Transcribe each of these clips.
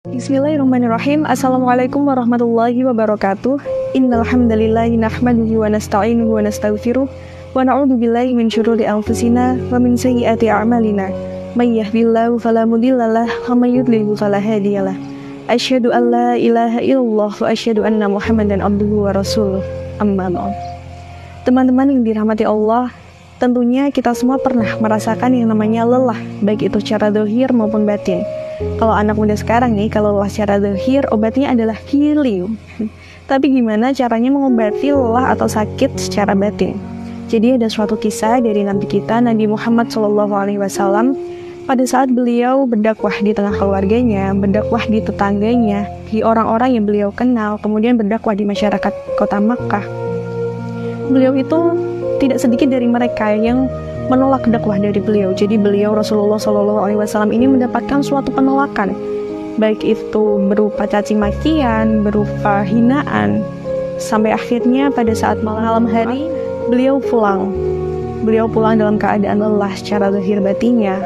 Bismillahirrahmanirrahim. Assalamualaikum warahmatullahi wabarakatuh. Innal hamdalillahi nahmaduhu wa nasta'inuhu wa nastaghfiruh wa na'udzu billahi min syururi anfusina wa min sayyiati a'malina. May yahdihillahu fala mudhillalah wa may yudlil fala hadiyalah. Asyhadu an la ilaha illallah wa asyhadu anna Muhammadan abduhu wa rasuluh. Amma ba'd. Teman-teman yang dirahmati Allah, tentunya kita semua pernah merasakan yang namanya lelah, baik itu secara zahir maupun batin. Kalau anak muda sekarang nih, kalau lelah secara zahir, obatnya adalah healing. Tapi gimana caranya mengobati lelah atau sakit secara batin? Jadi ada suatu kisah dari Nabi kita, Nabi Muhammad SAW, pada saat beliau berdakwah di tengah keluarganya, berdakwah di tetangganya, di orang-orang yang beliau kenal, kemudian berdakwah di masyarakat kota Makkah. Beliau itu tidak sedikit dari mereka yang menolak dakwah dari beliau. Jadi beliau Rasulullah SAW ini mendapatkan suatu penolakan, baik itu berupa caci makian, berupa hinaan, sampai akhirnya pada saat malam hari beliau pulang dalam keadaan lelah secara zahir batinnya,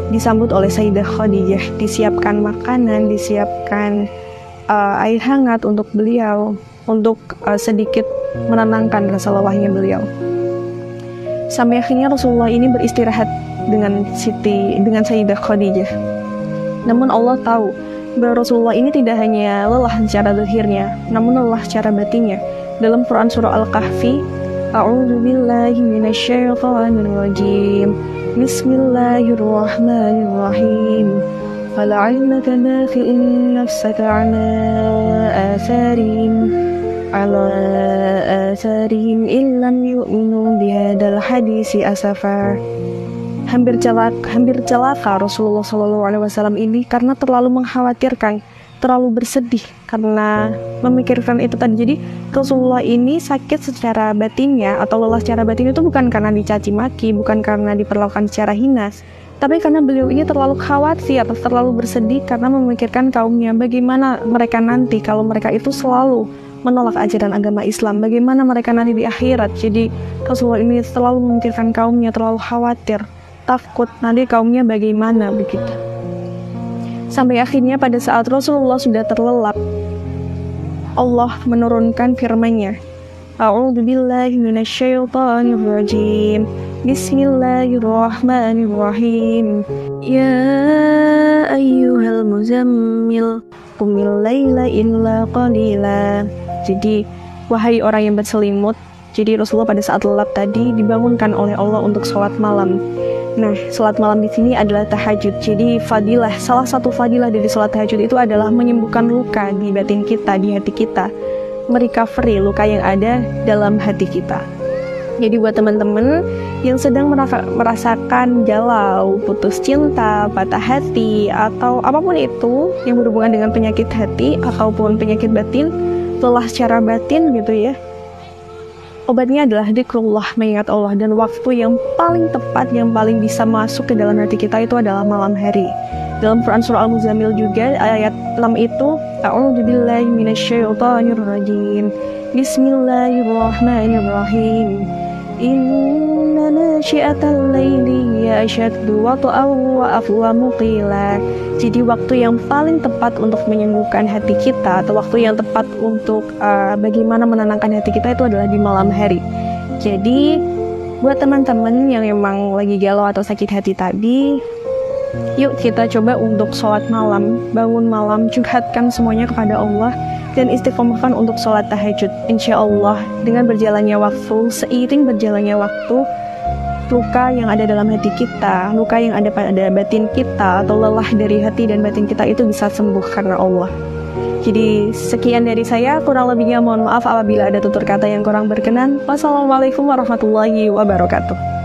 disambut oleh Sayyidah Khadijah, disiapkan makanan, disiapkan air hangat untuk beliau, untuk sedikit menenangkan rasa lelahnya beliau. Sampai akhirnya Rasulullah ini beristirahat dengan Sayyidah Khadijah. Namun Allah tahu bahwa Rasulullah ini tidak hanya lelah secara zahirnya, namun lelah secara batinnya. Dalam Quran surah Al-Kahfi, A'udzu billahi minasyaitonir rajim. Bismillahirrahmanirrahim. Fala'allaka baqi'un nafsaka 'ala atharihim illam yu'minu bihadzal hadisi asafa. Hampir celaka Rasulullah SAW ini karena terlalu mengkhawatirkan, terlalu bersedih karena memikirkan itu tadi. Jadi Rasulullah ini sakit secara batinnya atau lelah secara batin itu bukan karena dicaci maki, bukan karena diperlakukan secara hina, tapi karena beliau ini terlalu khawatir atau terlalu bersedih karena memikirkan kaumnya. Bagaimana mereka nanti kalau mereka itu selalu menolak ajaran agama Islam, bagaimana mereka nanti di akhirat. Jadi Rasulullah ini selalu memikirkan kaumnya, terlalu khawatir, takut nanti kaumnya bagaimana begitu. Sampai akhirnya pada saat Rasulullah sudah terlelap, Allah menurunkan firman-Nya, A'udzu billahi minasyaitonir rajim. Bismillahirrahmanirrahim. Ya ayyuhal muzammil qumil laila illa qalila. Jadi wahai orang yang berselimut. Jadi Rasulullah pada saat lelap tadi dibangunkan oleh Allah untuk sholat malam. Nah, sholat malam di sini adalah tahajud. Jadi fadilah, salah satu fadilah dari sholat tahajud itu adalah menyembuhkan luka di batin kita, di hati kita, merecovery luka yang ada dalam hati kita. Jadi buat teman-teman yang sedang merasakan galau, putus cinta, patah hati, atau apapun itu yang berhubungan dengan penyakit hati ataupun penyakit batin, lelah secara batin gitu ya, obatnya adalah dzikrullah, mengingat Allah. Dan waktu yang paling tepat, yang paling bisa masuk ke dalam hati kita itu adalah malam hari. Dalam Quran surah Al-Muzammil juga ayat 6 itu, A'udzu billahi minasyaitonir rajim. Bismillahirrahmanirrahim. Inna nasyi'atal laili hiya asyaddu wat'an wa aqwamu qila. Jadi waktu yang paling tepat untuk menyembuhkan hati kita, atau waktu yang tepat untuk bagaimana menenangkan hati kita itu adalah di malam hari. Jadi buat teman-teman yang memang lagi galau atau sakit hati tadi, yuk kita coba untuk sholat malam, bangun malam, curhatkan semuanya kepada Allah, dan istiqomahkan untuk sholat tahajud. Insya Allah dengan berjalannya waktu, seiring berjalannya waktu, luka yang ada dalam hati kita, luka yang ada pada batin kita, atau lelah dari hati dan batin kita itu bisa sembuh karena Allah. Jadi sekian dari saya, kurang lebihnya mohon maaf apabila ada tutur kata yang kurang berkenan. Wassalamualaikum warahmatullahi wabarakatuh.